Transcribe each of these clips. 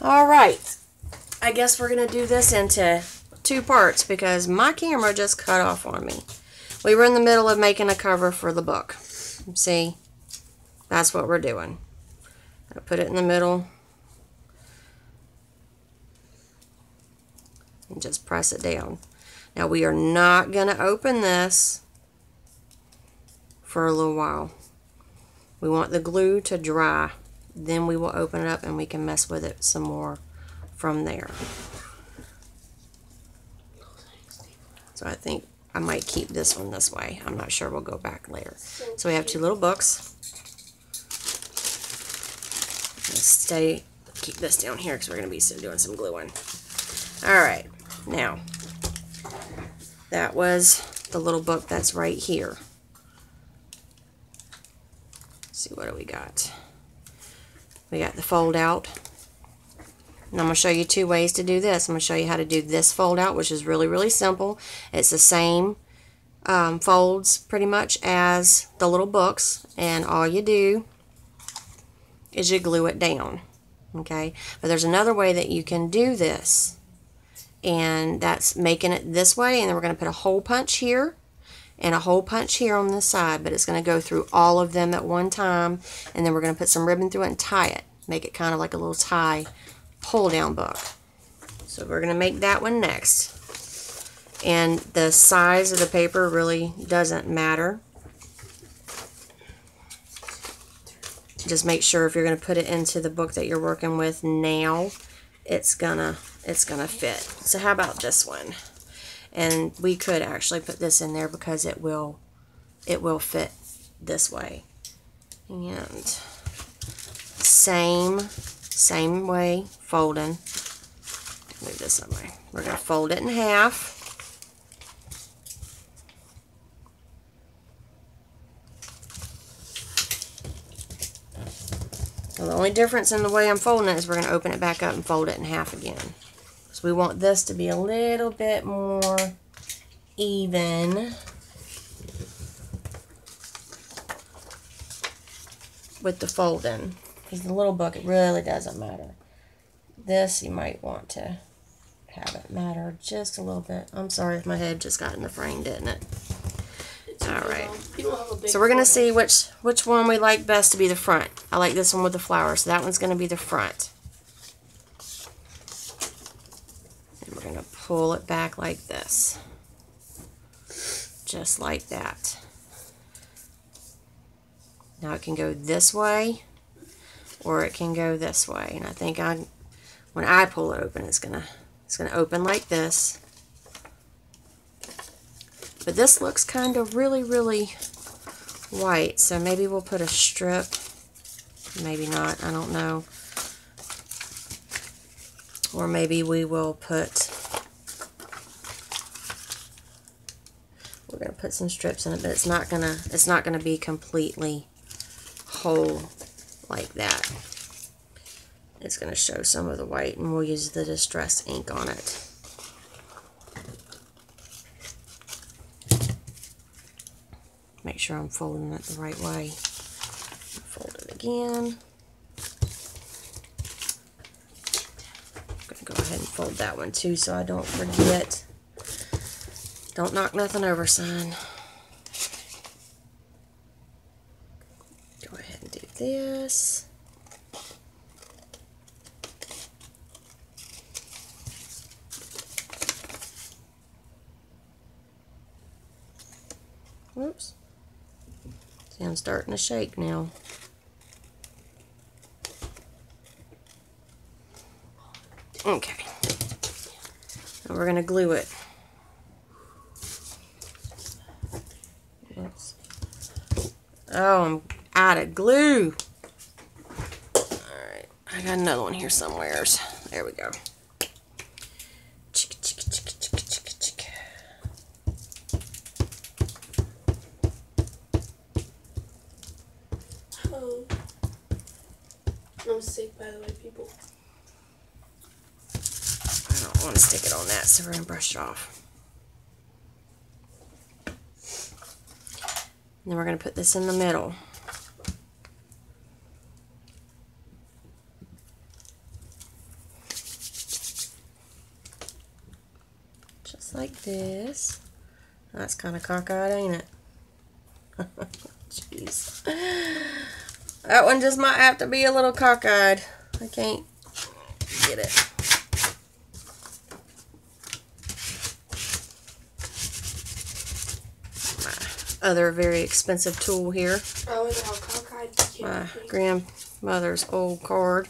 Alright, I guess we're going to do this into 2 parts because my camera just cut off on me. We were in the middle of making a cover for the book. See, that's what we're doing. I put it in the middle and just press it down. Now we are not going to open this for a little while. We want the glue to dry. Then we will open it up and we can mess with it some more from there. So I think I might keep this one this way. I'm not sure. We'll go back later. So we have 2 little books. Let's keep this down here because we're going to be doing some gluing. Alright, now that was the little book that's right here. Let's see, what do we got? We got the fold out. And I'm going to show you 2 ways to do this. I'm going to show you how to do this fold out, which is really, really simple. It's the same folds pretty much as the little books. And all you do is you glue it down. Okay? But there's another way that you can do this. And that's making it this way. And then we're going to put a hole punch here and a hole punch here on this side, but it's going to go through all of them at one time, and then we're going to put some ribbon through it and tie it, make it kind of like a little tie pull down book. So we're going to make that one next, and the size of the paper really doesn't matter. Just make sure if you're going to put it into the book that you're working with now, it's gonna fit. So how about this one? And we could actually put this in there because it will fit this way. And same way, folding. Move this that way. We're going to fold it in half. So the only difference in the way I'm folding it is we're going to open it back up and fold it in half again. So we want this to be a little bit more even with the folding. Because the little book, it really doesn't matter. This you might want to have it matter just a little bit. I'm sorry if my head just got in the frame, didn't it? Alright. So we're going to see which one we like best to be the front. I like this one with the flowers, so that one's going to be the front. We're going to pull it back like this. Just like that. Now it can go this way or it can go this way. And I think when I pull it open, it's gonna open like this. But this looks kind of really, really white. So maybe we'll put a strip. Maybe not. I don't know. Or maybe we will put, we're going to put some strips in it, but it's not going to be completely whole like that. It's going to show some of the white, and we'll use the distress ink on it. Make sure I'm folding it the right way. Fold it again. Go ahead and fold that one too so I don't forget. Don't knock nothing over, son. Go ahead and do this. Whoops. See, I'm starting to shake now. Okay. And we're going to glue it. Oops. Oh, I'm out of glue. Alright. I got another one here somewhere. There we go. Oh. I'm sick, by the way, people. I don't want to stick it on that, so we're going to brush it off. And then we're going to put this in the middle. just like this. That's kind of cockeyed, ain't it? Jeez. That one just might have to be a little cockeyed. I can't get it. My other very expensive tool here. I like how cockeyed you My can't be. grandmother's old card.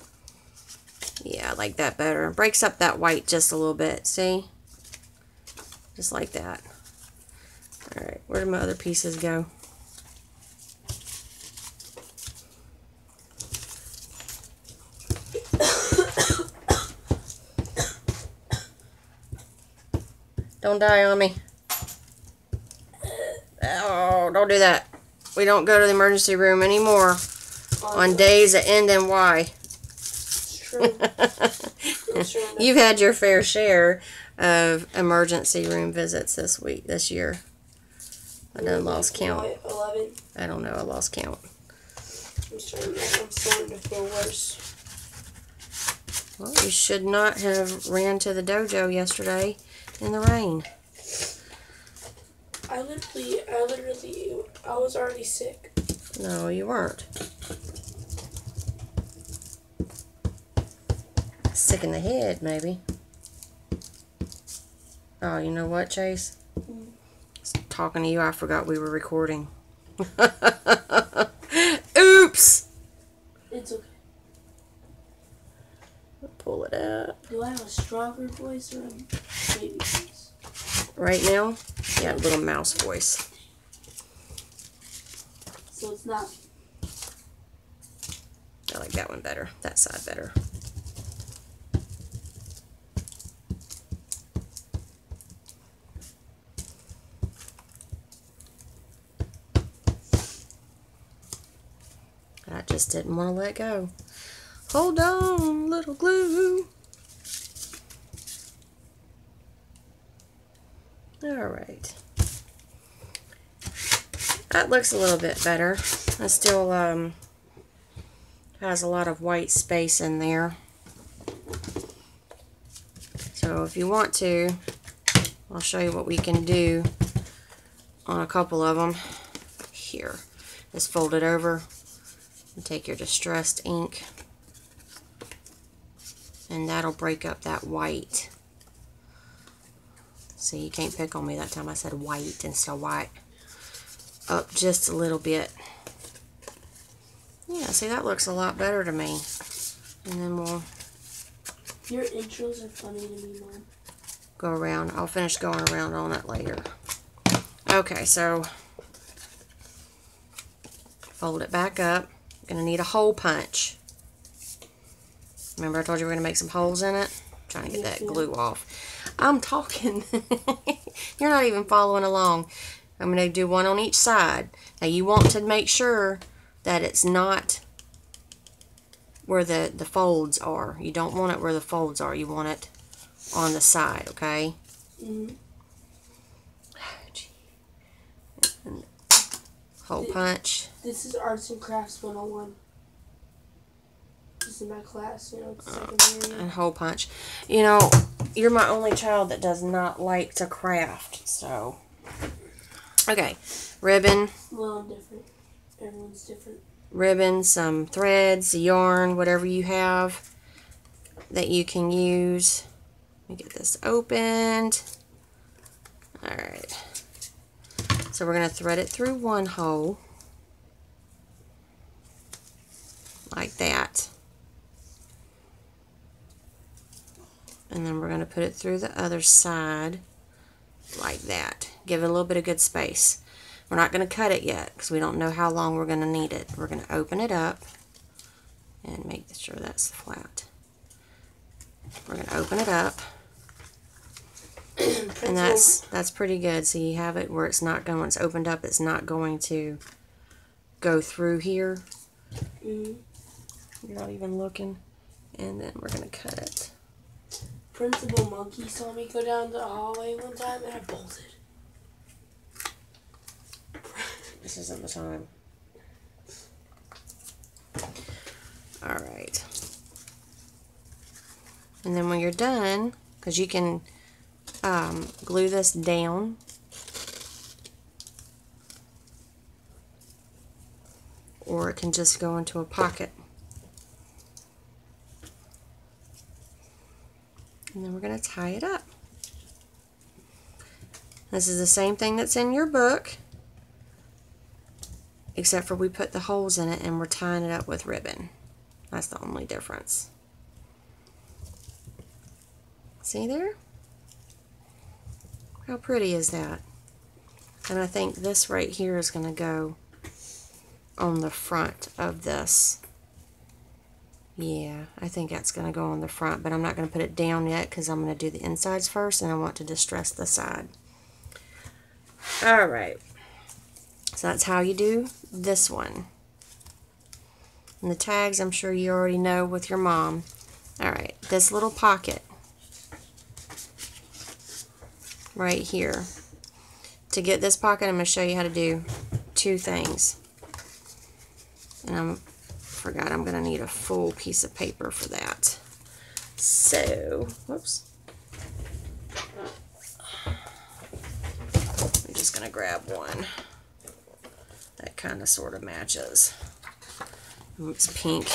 Yeah, I like that better. It breaks up that white just a little bit. See? Just like that. Alright, where did my other pieces go? Don't die on me. Oh, don't do that. We don't go to the emergency room anymore on days that end in Y. It's true. It's true. You've had your fair share of emergency room visits this year. I done lost count. 11. I don't know. I lost count. I'm starting to feel worse. Well, you should not have ran to the dojo yesterday in the rain. I was already sick. No, you weren't. Sick in the head, maybe. Oh, you know what, Chase? Talking to you, I forgot we were recording. Oops! It's okay. Pull it up. Do I have a stronger voice or a baby voice? Right now, you have a little mouse voice. So it's not. I like that one better. That side better. I just didn't want to let go. Hold on, little glue. Alright. That looks a little bit better. It still has a lot of white space in there. So if you want to, I'll show you what we can do on a couple of them. Here. Just fold it over and take your distressed ink. And that'll break up that white. See, you can't pick on me that time. I said white instead of white. Up just a little bit. Yeah, see, that looks a lot better to me. And then we'll Your intros are funny to me, Mom. go around. I'll finish going around on it later. Okay, so fold it back up. Gonna need a hole punch. Remember I told you we're gonna make some holes in it? I'm trying to get that glue off. I'm talking. You're not even following along. I'm gonna do one on each side. Now you want to make sure that it's not where the folds are. You don't want it where the folds are. You want it on the side, okay? Mm-hmm. Hole punch. This is Arts and Crafts 101. This is my class, it's secondary. And hole punch. You know, you're my only child that does not like to craft, so. Okay, ribbon. Well, I'm different. Everyone's different. Ribbon, some threads, yarn, whatever you have that you can use. Let me get this opened. Alright. So we're going to thread it through one hole. Like that. And then we're going to put it through the other side. Like that. Give it a little bit of good space. We're not going to cut it yet because we don't know how long we're going to need it. We're going to open it up and make sure that's flat. We're going to open it up. And that's pretty good. So you have it where it's not going, when it's opened up, it's not going to go through here. Mm-hmm. You're not even looking. And then we're going to cut it. Principal Monkey saw me go down the hallway one time and I bolted. This isn't the time. Alright. And then when you're done, because you can glue this down. Or it can just go into a pocket. And then we're going to tie it up. This is the same thing that's in your book, except for we put the holes in it and we're tying it up with ribbon. That's the only difference. See there? How pretty is that? And I think this right here is going to go on the front of this. Yeah, I think that's going to go on the front, but I'm not going to put it down yet because I'm going to do the insides first and I want to distress the side. Alright, so that's how you do this one. And the tags I'm sure you already know with your mom. Alright, this little pocket right here. To get this pocket, I'm going to show you how to do two things. And I forgot I'm going to need a full piece of paper for that. So, whoops. I'm just going to grab one that kind of sort of matches. It's pink.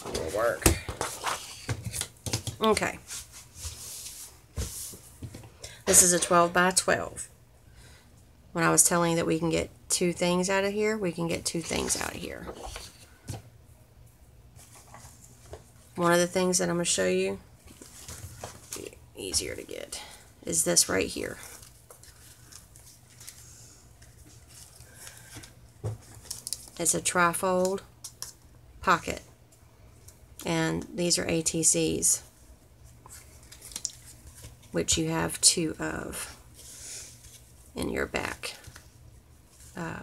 Will work. Okay. This is a 12 by 12. When I was telling you that we can get two things out of here, we can get two things out of here. One of the things that I'm going to show you, easier to get, is this right here. It's a Trifold Pocket, and these are ATCs, which you have two of in your back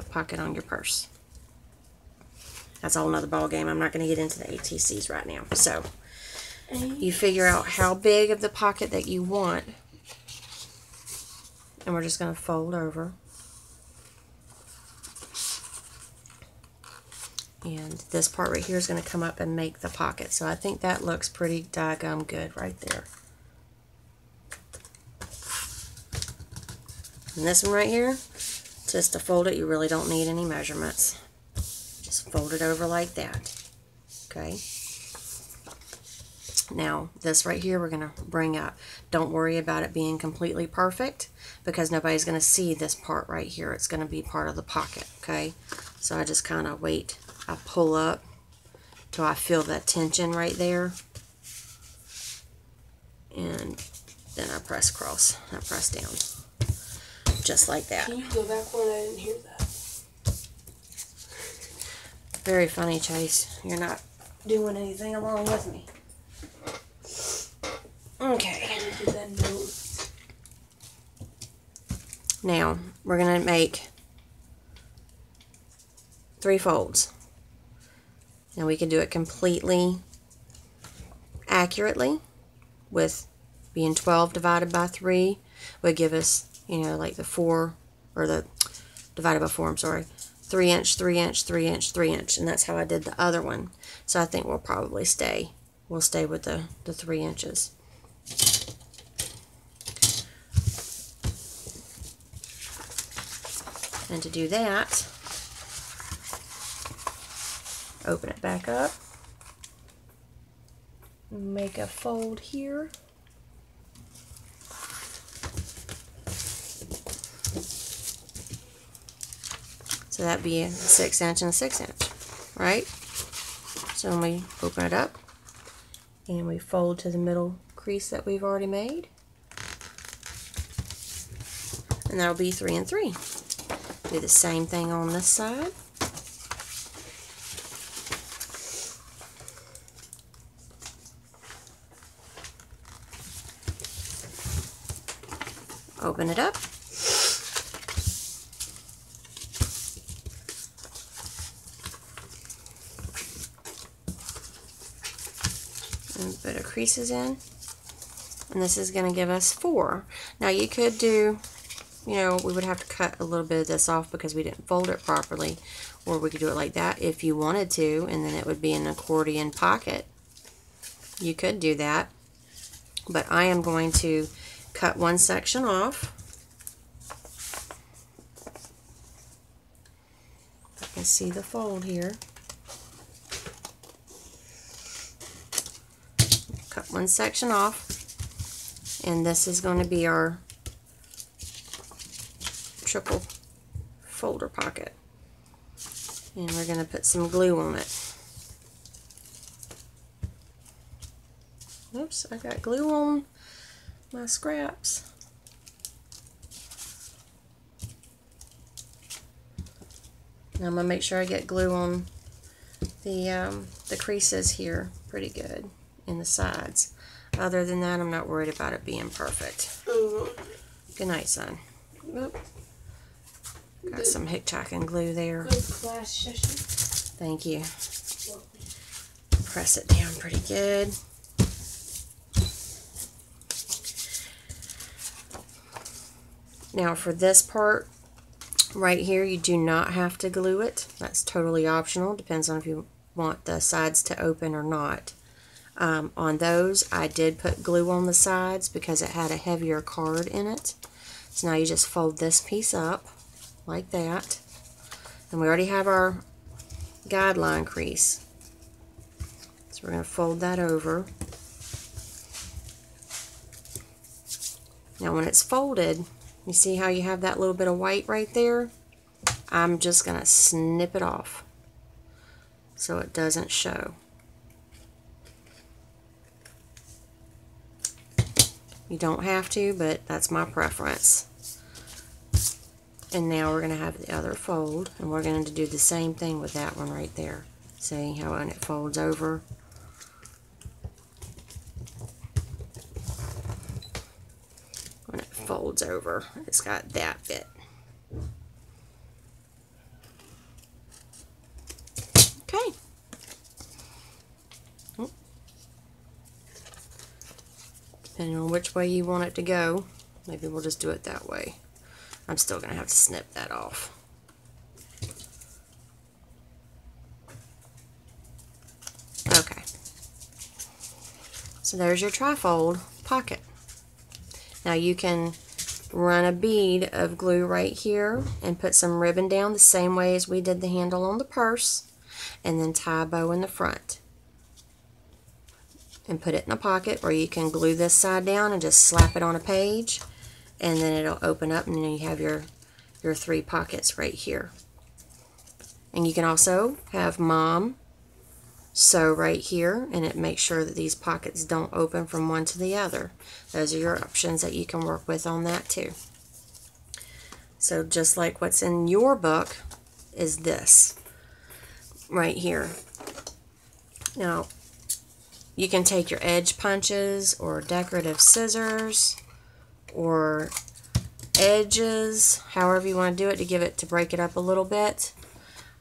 pocket on your purse. That's a whole nother ball game. I'm not going to get into the ATCs right now. So you figure out how big of the pocket that you want, and we're just going to fold over. And this part right here is going to come up and make the pocket. So I think that looks pretty daggum good right there. And this one right here, just to fold it, you really don't need any measurements. Just fold it over like that. Okay. Now, this right here we're going to bring up. Don't worry about it being completely perfect because nobody's going to see this part right here. It's going to be part of the pocket. Okay. So I just kind of wait. I pull up till I feel that tension right there. And then I press across. I press down. Just like that. Can you go back one? I didn't hear that. Very funny, Chase. You're not doing anything along with me. Okay. I didn't get that note. Now, we're going to make 3 folds. And we can do it completely accurately with being 12 divided by 3 would give us, you know, like the 4, or the divided by 4, I'm sorry, 3 inch, 3 inch, 3 inch, 3 inch, and that's how I did the other one. So I think we'll probably stay. We'll stay with the 3 inches. And to do that, open it back up, make a fold here. So that'd be a 6 inch and a 6 inch, right? So when we open it up and we fold to the middle crease that we've already made, and that'll be 3 and 3. Do the same thing on this side. Open it up. And put our creases in. And this is going to give us 4. Now you could do, you know, we would have to cut a little bit of this off because we didn't fold it properly. Or we could do it like that if you wanted to, and then it would be an accordion pocket. You could do that. But I am going to cut one section off. You can see the fold here. Cut one section off, and this is going to be our triple folder pocket. And we're going to put some glue on it. Oops, I got glue on my scraps. Now I'm going to make sure I get glue on the creases here pretty good in the sides. Other than that, I'm not worried about it being perfect. Good night, son. Oop. Got some hitchhiking glue there. Good class session. Thank you. Press it down pretty good. Now for this part right here, you do not have to glue it. That's totally optional. Depends on if you want the sides to open or not. On those, I did put glue on the sides because it had a heavier card in it. So now you just fold this piece up like that. And we already have our guideline crease. So we're going to fold that over. Now when it's folded, you see how you have that little bit of white right there? I'm just going to snip it off so it doesn't show. You don't have to, but that's my preference. And now we're going to have the other fold, and we're going to do the same thing with that one right there. See how when it folds over? When it folds over, it's got that bit. Okay. Depending on which way you want it to go, maybe we'll just do it that way. I'm still going to have to snip that off. Okay. So there's your trifold pocket. Now you can run a bead of glue right here and put some ribbon down the same way as we did the handle on the purse, and then tie a bow in the front. And put it in a pocket, or you can glue this side down and just slap it on a page, and then it'll open up, and then you have your 3 pockets right here. And you can also have Mom sew right here, and it makes sure that these pockets don't open from one to the other. Those are your options that you can work with on that too. So just like what's in your book is this right here. Now you can take your edge punches or decorative scissors or edges, however you want to do it, to break it up a little bit.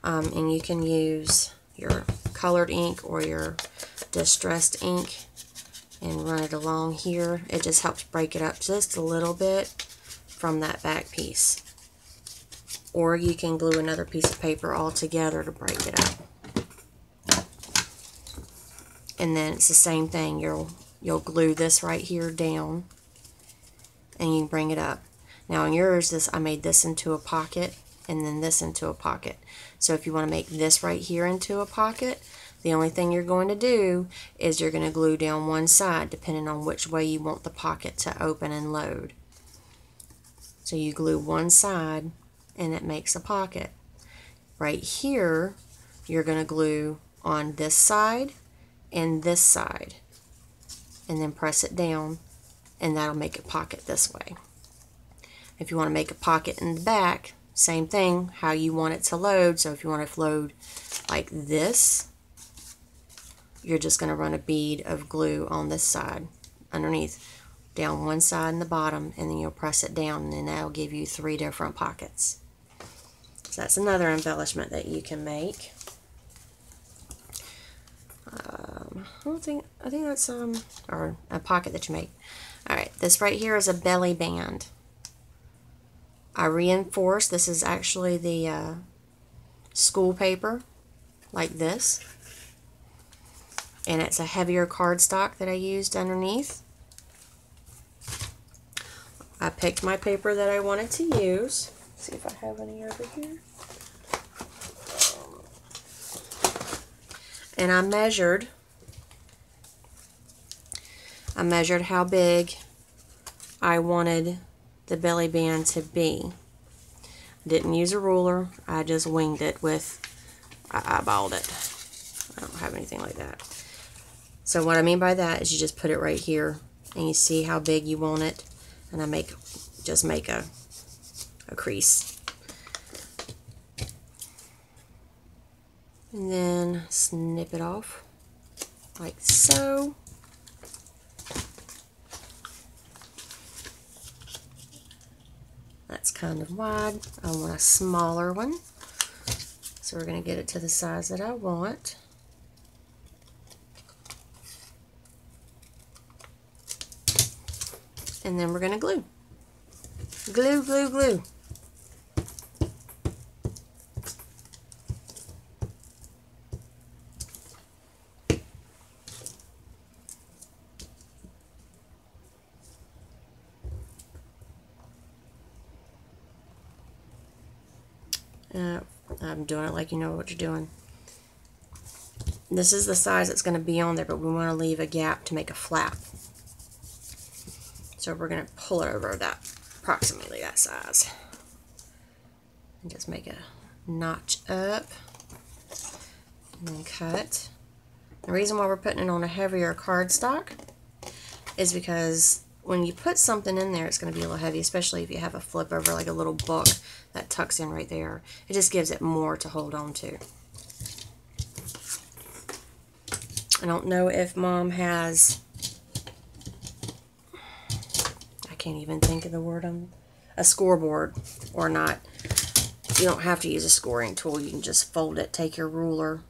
And you can use your colored ink or your distressed ink and run it along here. It just helps break it up just a little bit from that back piece. Or you can glue another piece of paper all together to break it up. And then it's the same thing. You'll glue this right here down, and you bring it up. Now on yours, I made this into a pocket, and then this into a pocket. So if you want to make this right here into a pocket, the only thing you're going to do is you're going to glue down one side, depending on which way you want the pocket to open and load. So you glue one side, and it makes a pocket. Right here, you're going to glue on this side and this side, and then press it down, and that'll make a pocket this way. If you want to make a pocket in the back, same thing, how you want it to load. So if you want it to load like this, you're just going to run a bead of glue on this side underneath, down one side and the bottom, and then you'll press it down, and then that'll give you 3 different pockets. So that's another embellishment that you can make. I think that's or a pocket that you make. Alright, this right here is a belly band. I reinforced, this is actually the school paper, like this. And it's a heavier cardstock that I used underneath. I picked my paper that I wanted to use. Let's see if I have any over here. And I measured how big I wanted the belly band to be. Didn't use a ruler, I just winged it I eyeballed it. I don't have anything like that. So what I mean by that is you just put it right here and you see how big you want it, and I just make a crease. And then snip it off like so. That's kind of wide. I want a smaller one. So we're going to get it to the size that I want. And then we're going to glue. Glue, glue, glue. I'm doing it like you know what you're doing. This is the size that's going to be on there, but we want to leave a gap to make a flap. So we're going to pull it over approximately that size. And just make a notch up. And then cut. The reason why we're putting it on a heavier cardstock is because when you put something in there, it's going to be a little heavy, especially if you have a flip over, like a little book that tucks in right there. It just gives it more to hold on to. I don't know if Mom has, I can't even think of the word, a scoreboard or not. You don't have to use a scoring tool. You can just fold it, take your ruler,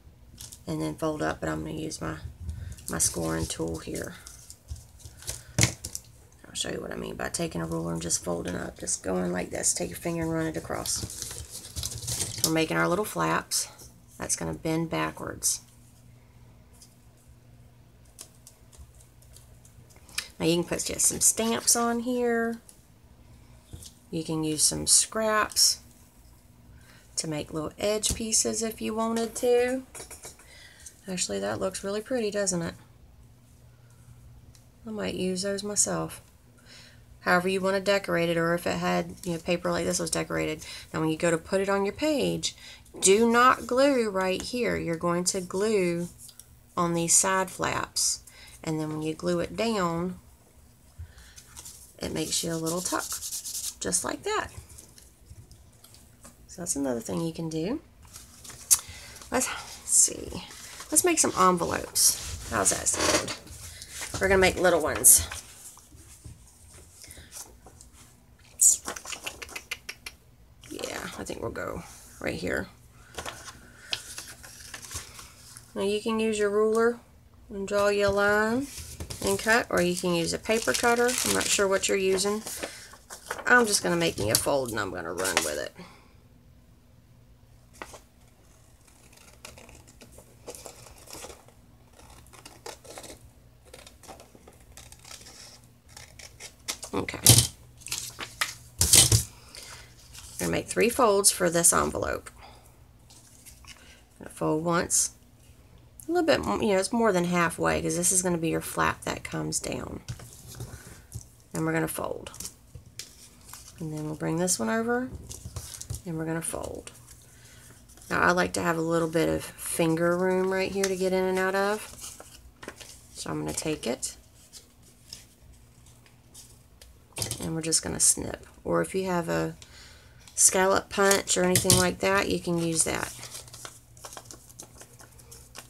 and then fold up. But I'm going to use my scoring tool here. I'll show you what I mean by taking a ruler and just folding up. Just going like this. Take your finger and run it across. We're making our little flaps. That's going to bend backwards. Now you can put just some stamps on here. You can use some scraps to make little edge pieces if you wanted to. Actually, that looks really pretty, doesn't it? I might use those myself. However you want to decorate it, or if it had, you know, paper like this was decorated. Now when you go to put it on your page, do not glue right here. You're going to glue on these side flaps. And then when you glue it down, it makes you a little tuck. Just like that. So that's another thing you can do. Let's see. Let's make some envelopes. How's that sound? We're going to make little ones. Yeah, I think we'll go right here. Now you can use your ruler and draw you a line and cut, or you can use a paper cutter. I'm not sure what you're using. I'm just going to make me a fold and I'm going to run with it. Okay. I'm going to make 3 folds for this envelope. I'm going to fold once. A little bit, you know, it's more than halfway because this is going to be your flap that comes down. And we're going to fold. And then we'll bring this one over and we're going to fold. Now I like to have a little bit of finger room right here to get in and out of. So I'm going to take it and we're just going to snip. Or if you have a scallop punch or anything like that, you can use that.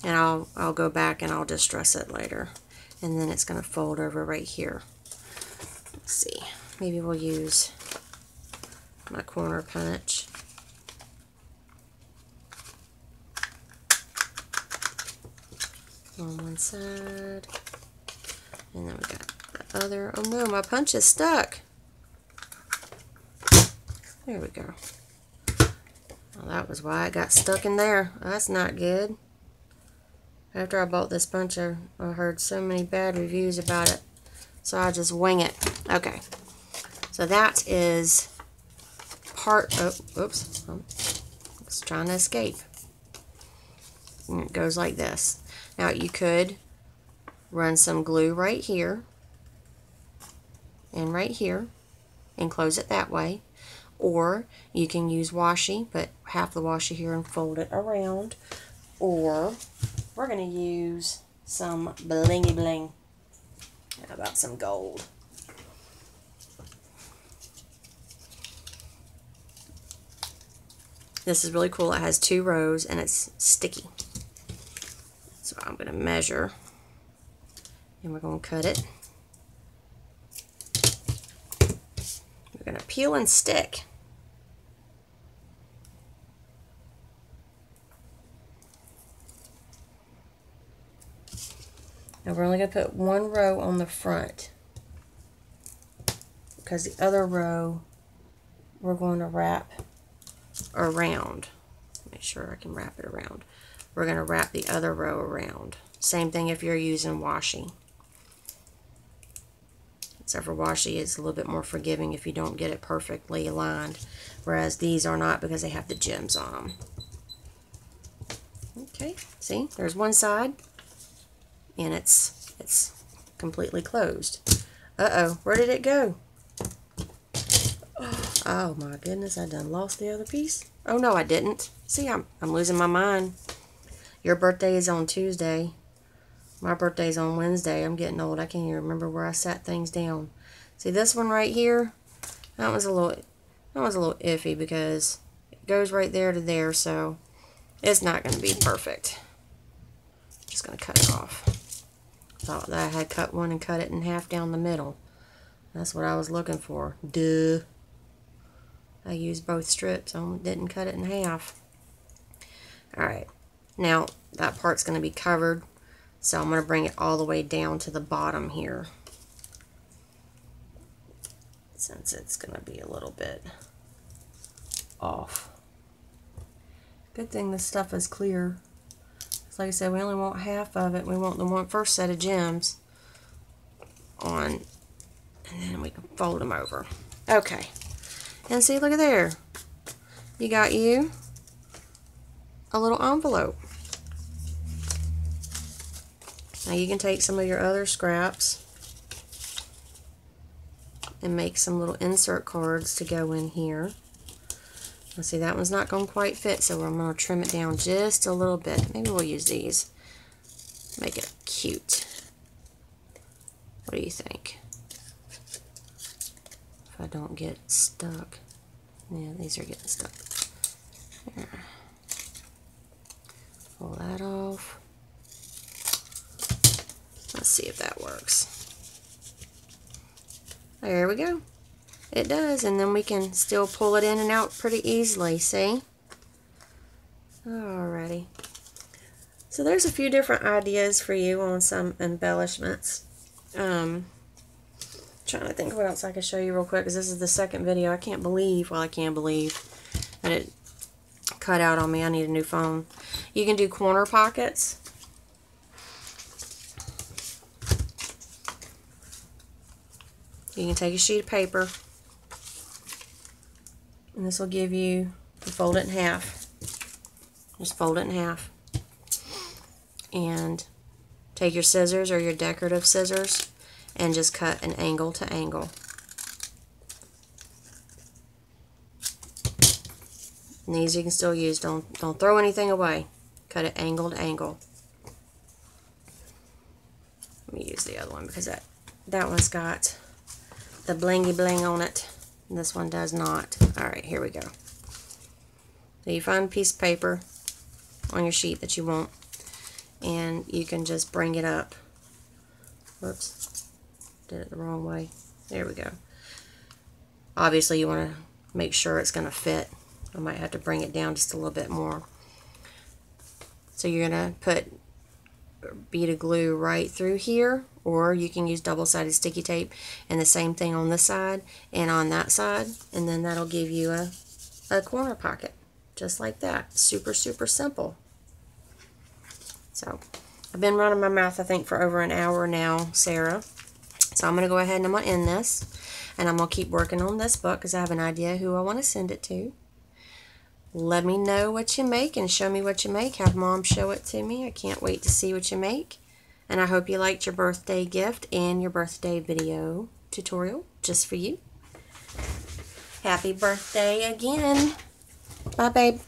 And I'll go back and I'll distress it later. And then it's going to fold over right here. Let's see. Maybe we'll use my corner punch. On one side. And then we got the other. Oh no, my punch is stuck. There we go. Well, that was why it got stuck in there. That's not good. After I bought this punch, I heard so many bad reviews about it. So I just wing it. Okay. So that is part of, oops, it's trying to escape. And it goes like this. Now you could run some glue right here and right here and close it that way. Or you can use washi, put half the washi here and fold it around. Or we're going to use some blingy bling. How about some gold? This is really cool. It has 2 rows and it's sticky. So I'm going to measure and we're going to cut it. We're going to peel and stick. Now we're only going to put 1 row on the front because the other row we're going to wrap around. Make sure I can wrap it around. We're going to wrap the other row around. Same thing if you're using washi. Except for washi, it's a little bit more forgiving if you don't get it perfectly aligned, whereas these are not because they have the gems on them. Okay, see, there's one side, and it's completely closed. Uh-oh, where did it go? Oh my goodness, I done lost the other piece. Oh no, I didn't. See, I'm losing my mind. Your birthday is on Tuesday. My birthday's on Wednesday. I'm getting old. I can't even remember where I sat things down. See this one right here? That was a little iffy because it goes right there to there, so it's not going to be perfect. Just going to cut it off. Thought that I had cut one and cut it in half down the middle. That's what I was looking for. Duh. I used both strips. I didn't cut it in half. Alright. Now that part's going to be covered. So I'm going to bring it all the way down to the bottom here. Since it's going to be a little bit off. Good thing this stuff is clear. Like I said, we only want half of it. We want the first set of gems on. And then we can fold them over. Okay. And see, look at there. You got you a little envelope. Now you can take some of your other scraps and make some little insert cards to go in here. Now see, that one's not going to quite fit, so I'm going to trim it down just a little bit. Maybe we'll use these. Make it cute. What do you think? If I don't get stuck. Yeah, these are getting stuck. There. Pull that off. Let's see if that works. There we go. It does, and then we can still pull it in and out pretty easily, see? Alrighty. So there's a few different ideas for you on some embellishments. Trying to think what else I can show you real quick, because this is the second video. I can't believe, well, I can believe that it cut out on me. I need a new phone. You can do corner pockets. You can take a sheet of paper, and this will give you, fold it in half. Just fold it in half. And take your scissors or your decorative scissors and just cut an angle to angle. And these you can still use. Don't throw anything away. Cut it angle to angle. Let me use the other one because that one's got the blingy bling on it. And this one does not. Alright, here we go. So you find a piece of paper on your sheet that you want, and you can just bring it up. Whoops, did it the wrong way. There we go. Obviously you want to make sure it's going to fit. I might have to bring it down just a little bit more. So you're going to put a bead of glue right through here, or you can use double-sided sticky tape, and the same thing on this side and on that side, and then that'll give you a corner pocket just like that. Super simple. So I've been running my mouth, I think, for over an hour now, Sarah, So I'm going to go ahead and I'm going to end this. And I'm going to keep working on this book because I have an idea who I want to send it to. Let me know what you make and show me what you make. Have Mom show it to me. I can't wait to see what you make. And I hope you liked your birthday gift and your birthday video tutorial just for you. Happy birthday again. Bye, babe.